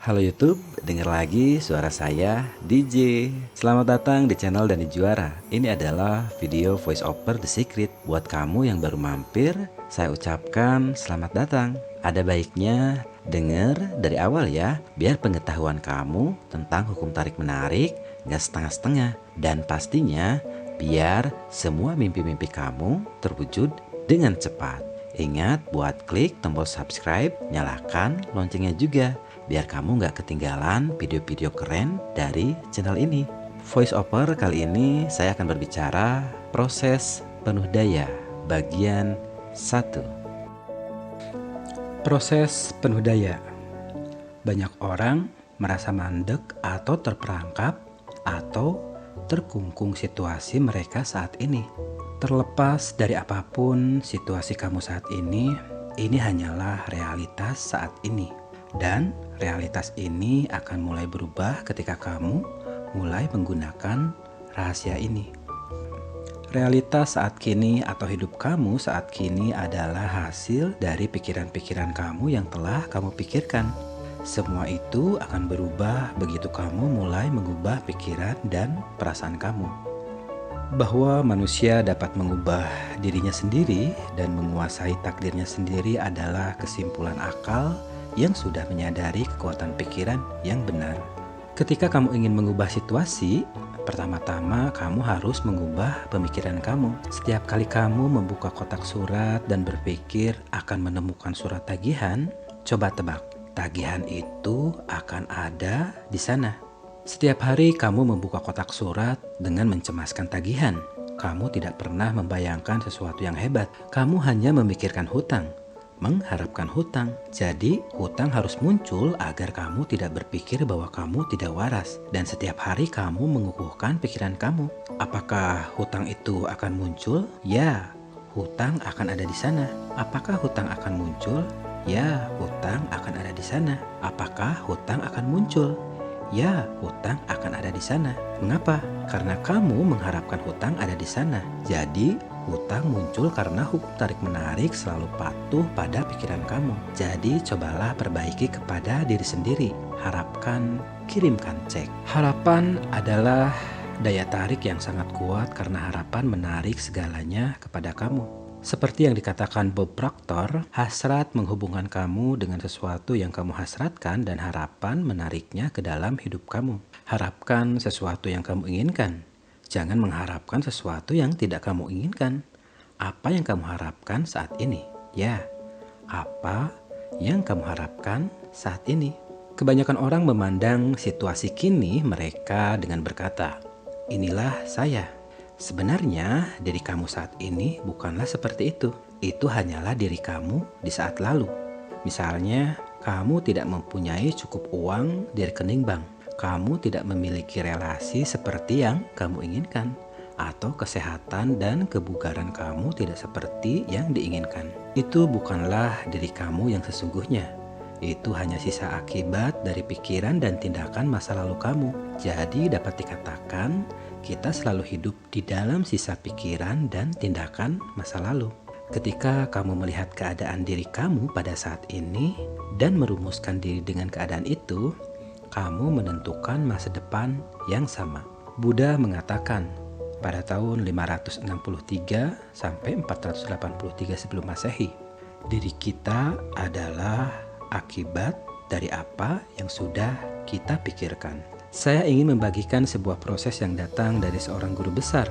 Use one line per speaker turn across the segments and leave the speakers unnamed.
Halo YouTube, dengar lagi suara saya, DJ. Selamat datang di channel Dani Juara. Ini adalah video voice over The Secret. Buat kamu yang baru mampir, saya ucapkan selamat datang. Ada baiknya dengar dari awal ya, biar pengetahuan kamu tentang hukum tarik-menarik nggak setengah-setengah. Dan pastinya, biar semua mimpi-mimpi kamu terwujud dengan cepat. Ingat buat klik tombol subscribe, nyalakan loncengnya juga, biar kamu nggak ketinggalan video-video keren dari channel ini. Voice over kali ini saya akan berbicara proses penuh daya bagian 1. Proses penuh daya. Banyak orang merasa mandek atau terperangkap atau terkungkung situasi mereka saat ini. Terlepas dari apapun situasi kamu saat ini hanyalah realitas saat ini. Dan realitas ini akan mulai berubah ketika kamu mulai menggunakan rahasia ini. Realitas saat kini atau hidup kamu saat kini adalah hasil dari pikiran-pikiran kamu yang telah kamu pikirkan. Semua itu akan berubah begitu kamu mulai mengubah pikiran dan perasaan kamu. Bahwa manusia dapat mengubah dirinya sendiri dan menguasai takdirnya sendiri adalah kesimpulan akal yang sudah menyadari kekuatan pikiran yang benar. Ketika kamu ingin mengubah situasi, pertama-tama kamu harus mengubah pemikiran kamu. Setiap kali kamu membuka kotak surat dan berpikir akan menemukan surat tagihan, coba tebak, tagihan itu akan ada di sana. Setiap hari kamu membuka kotak surat dengan mencemaskan tagihan. Kamu tidak pernah membayangkan sesuatu yang hebat. Kamu hanya memikirkan hutang, mengharapkan hutang. Jadi hutang harus muncul agar kamu tidak berpikir bahwa kamu tidak waras. Dan setiap hari kamu mengukuhkan pikiran kamu. Apakah hutang itu akan muncul? Ya, hutang akan ada di sana. Apakah hutang akan muncul? Ya, hutang akan ada di sana. Apakah hutang akan muncul? Ya, hutang akan ada di sana. Mengapa? Karena kamu mengharapkan hutang ada di sana. Jadi, hutang muncul karena hukum tarik-menarik selalu patuh pada pikiran kamu. Jadi, cobalah perbaiki kepada diri sendiri. Harapkan, kirimkan cek. Harapan adalah daya tarik yang sangat kuat karena harapan menarik segalanya kepada kamu. Seperti yang dikatakan Bob Proctor, hasrat menghubungkan kamu dengan sesuatu yang kamu hasratkan dan harapan menariknya ke dalam hidup kamu. Harapkan sesuatu yang kamu inginkan. Jangan mengharapkan sesuatu yang tidak kamu inginkan. Apa yang kamu harapkan saat ini? Ya, apa yang kamu harapkan saat ini? Kebanyakan orang memandang situasi kini mereka dengan berkata, "Inilah saya." Sebenarnya diri kamu saat ini bukanlah seperti itu. Itu hanyalah diri kamu di saat lalu. Misalnya, kamu tidak mempunyai cukup uang di rekening bank. Kamu tidak memiliki relasi seperti yang kamu inginkan. Atau kesehatan dan kebugaran kamu tidak seperti yang diinginkan. Itu bukanlah diri kamu yang sesungguhnya. Itu hanya sisa akibat dari pikiran dan tindakan masa lalu kamu. Jadi dapat dikatakan kita selalu hidup di dalam sisa pikiran dan tindakan masa lalu. Ketika kamu melihat keadaan diri kamu pada saat ini dan merumuskan diri dengan keadaan itu, kamu menentukan masa depan yang sama. Buddha mengatakan pada tahun 563 sampai 483 sebelum Masehi, diri kita adalah akibat dari apa yang sudah kita pikirkan. Saya ingin membagikan sebuah proses yang datang dari seorang guru besar,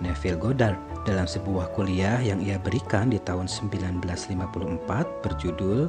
Neville Goddard, dalam sebuah kuliah yang ia berikan di tahun 1954 berjudul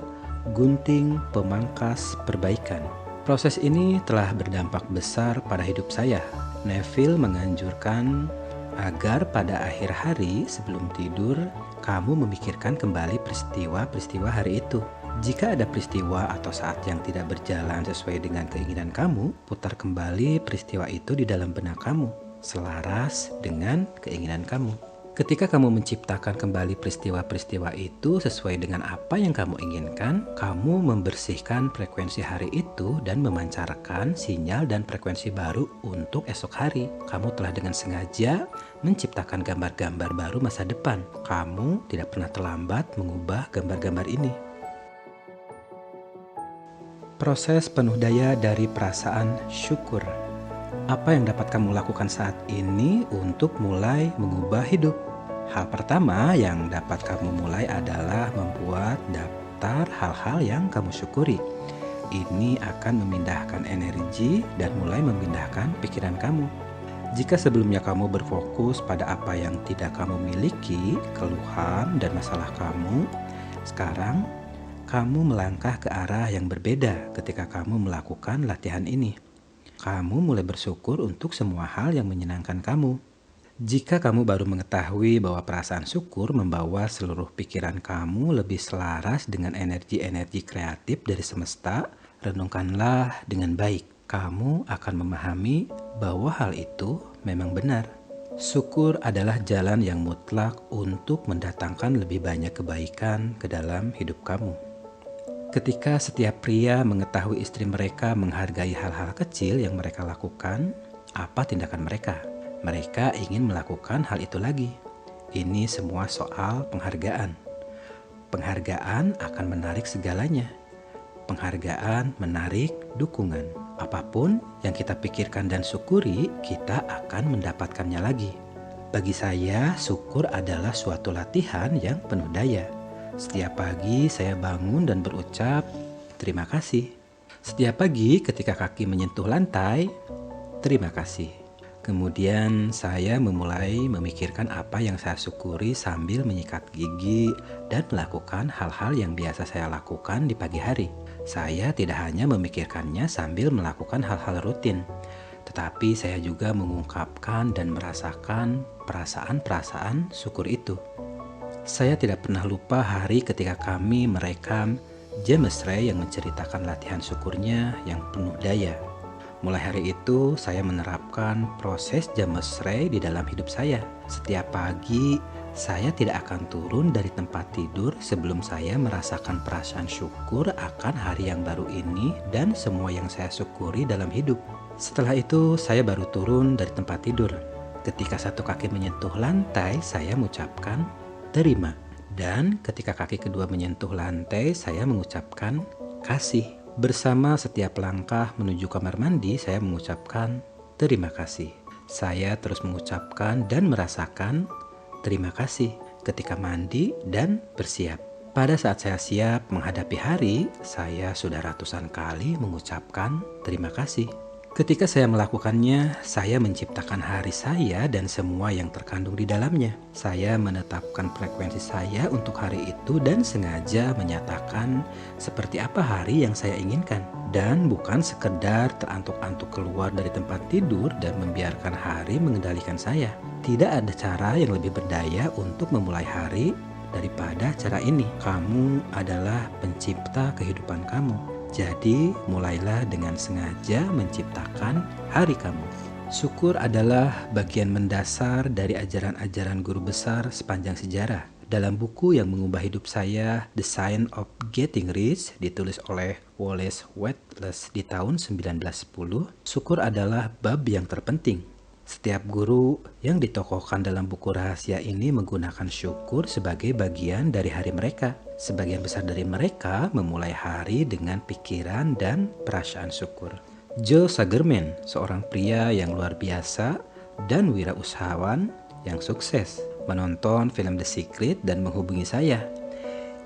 Gunting Pemangkas Perbaikan. Proses ini telah berdampak besar pada hidup saya. Neville menganjurkan agar pada akhir hari sebelum tidur, kamu memikirkan kembali peristiwa-peristiwa hari itu. Jika ada peristiwa atau saat yang tidak berjalan sesuai dengan keinginan kamu, putar kembali peristiwa itu di dalam benak kamu, selaras dengan keinginan kamu. Ketika kamu menciptakan kembali peristiwa-peristiwa itu sesuai dengan apa yang kamu inginkan, kamu membersihkan frekuensi hari itu dan memancarkan sinyal dan frekuensi baru untuk esok hari. Kamu telah dengan sengaja menciptakan gambar-gambar baru masa depan. Kamu tidak pernah terlambat mengubah gambar-gambar ini. Proses penuh daya dari perasaan syukur. Apa yang dapat kamu lakukan saat ini untuk mulai mengubah hidup? Hal pertama yang dapat kamu mulai adalah membuat daftar hal-hal yang kamu syukuri. Ini akan memindahkan energi dan mulai memindahkan pikiran kamu. Jika sebelumnya kamu berfokus pada apa yang tidak kamu miliki, keluhan dan masalah kamu, sekarang kamu melangkah ke arah yang berbeda ketika kamu melakukan latihan ini. Kamu mulai bersyukur untuk semua hal yang menyenangkan kamu. Jika kamu baru mengetahui bahwa perasaan syukur membawa seluruh pikiran kamu lebih selaras dengan energi-energi kreatif dari semesta, renungkanlah dengan baik. Kamu akan memahami bahwa hal itu memang benar. Syukur adalah jalan yang mutlak untuk mendatangkan lebih banyak kebaikan ke dalam hidup kamu. Ketika setiap pria mengetahui istri mereka menghargai hal-hal kecil yang mereka lakukan, apa tindakan mereka? Mereka ingin melakukan hal itu lagi. Ini semua soal penghargaan. Penghargaan akan menarik segalanya. Penghargaan menarik dukungan. Apapun yang kita pikirkan dan syukuri, kita akan mendapatkannya lagi. Bagi saya, syukur adalah suatu latihan yang penuh daya. Setiap pagi saya bangun dan berucap terima kasih. Setiap pagi ketika kaki menyentuh lantai, terima kasih. Kemudian saya memulai memikirkan apa yang saya syukuri sambil menyikat gigi dan melakukan hal-hal yang biasa saya lakukan di pagi hari. Saya tidak hanya memikirkannya sambil melakukan hal-hal rutin, tetapi saya juga mengungkapkan dan merasakan perasaan-perasaan syukur itu. Saya tidak pernah lupa hari ketika kami merekam James Ray yang menceritakan latihan syukurnya yang penuh daya. Mulai hari itu, saya menerapkan proses James Ray di dalam hidup saya. Setiap pagi, saya tidak akan turun dari tempat tidur sebelum saya merasakan perasaan syukur akan hari yang baru ini dan semua yang saya syukuri dalam hidup. Setelah itu, saya baru turun dari tempat tidur. Ketika satu kaki menyentuh lantai, saya mengucapkan terima. Dan ketika kaki kedua menyentuh lantai, saya mengucapkan kasih. Bersama setiap langkah menuju kamar mandi, saya mengucapkan terima kasih. Saya terus mengucapkan dan merasakan terima kasih ketika mandi dan bersiap. Pada saat saya siap menghadapi hari, saya sudah ratusan kali mengucapkan terima kasih. Ketika saya melakukannya, saya menciptakan hari saya dan semua yang terkandung di dalamnya. Saya menetapkan frekuensi saya untuk hari itu dan sengaja menyatakan seperti apa hari yang saya inginkan. Dan bukan sekedar terantuk-antuk keluar dari tempat tidur dan membiarkan hari mengendalikan saya. Tidak ada cara yang lebih berdaya untuk memulai hari daripada cara ini. Kamu adalah pencipta kehidupan kamu. Jadi, mulailah dengan sengaja menciptakan hari kamu. Syukur adalah bagian mendasar dari ajaran-ajaran guru besar sepanjang sejarah. Dalam buku yang mengubah hidup saya, The Science of Getting Rich, ditulis oleh Wallace Wattles di tahun 1910, syukur adalah bab yang terpenting. Setiap guru yang ditokohkan dalam buku rahasia ini menggunakan syukur sebagai bagian dari hari mereka. Sebagian besar dari mereka memulai hari dengan pikiran dan perasaan syukur. Joe Sagerman, seorang pria yang luar biasa dan wirausahawan yang sukses, menonton film The Secret dan menghubungi saya.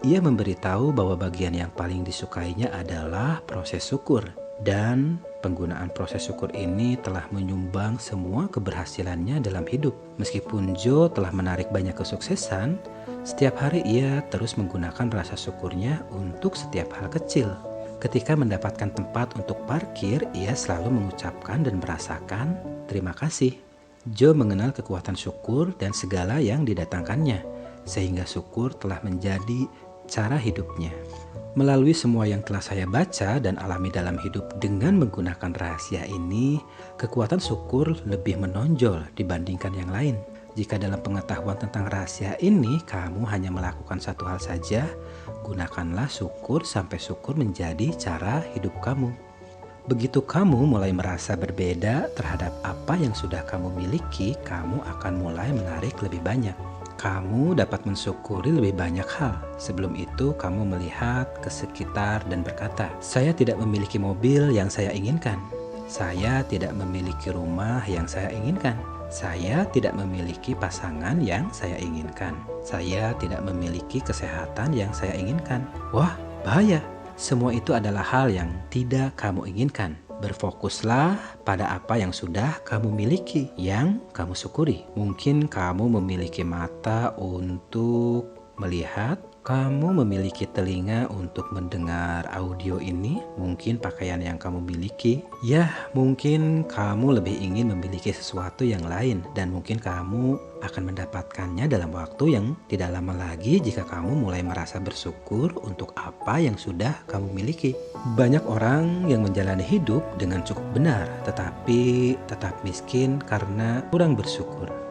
Ia memberitahu bahwa bagian yang paling disukainya adalah proses syukur. Dan penggunaan proses syukur ini telah menyumbang semua keberhasilannya dalam hidup. Meskipun Joe telah menarik banyak kesuksesan, setiap hari ia terus menggunakan rasa syukurnya untuk setiap hal kecil. Ketika mendapatkan tempat untuk parkir, ia selalu mengucapkan dan merasakan terima kasih. Joe mengenal kekuatan syukur dan segala yang didatangkannya, sehingga syukur telah menjadi cara hidupnya. Melalui semua yang telah saya baca dan alami dalam hidup dengan menggunakan rahasia ini, kekuatan syukur lebih menonjol dibandingkan yang lain. Jika dalam pengetahuan tentang rahasia ini, kamu hanya melakukan satu hal saja, gunakanlah syukur sampai syukur menjadi cara hidup kamu. Begitu kamu mulai merasa berbeda terhadap apa yang sudah kamu miliki, kamu akan mulai menarik lebih banyak. Kamu dapat mensyukuri lebih banyak hal. Sebelum itu, kamu melihat ke sekitar dan berkata, "Saya tidak memiliki mobil yang saya inginkan. Saya tidak memiliki rumah yang saya inginkan. Saya tidak memiliki pasangan yang saya inginkan. Saya tidak memiliki kesehatan yang saya inginkan." Wah, bahaya. Semua itu adalah hal yang tidak kamu inginkan. Berfokuslah pada apa yang sudah kamu miliki, yang kamu syukuri. Mungkin kamu memiliki mata untuk melihat, kamu memiliki telinga untuk mendengar audio ini, mungkin pakaian yang kamu miliki. Ya, mungkin kamu lebih ingin memiliki sesuatu yang lain, dan mungkin kamu akan mendapatkannya dalam waktu yang tidak lama lagi jika kamu mulai merasa bersyukur untuk apa yang sudah kamu miliki. Banyak orang yang menjalani hidup dengan cukup benar, tetapi tetap miskin karena kurang bersyukur.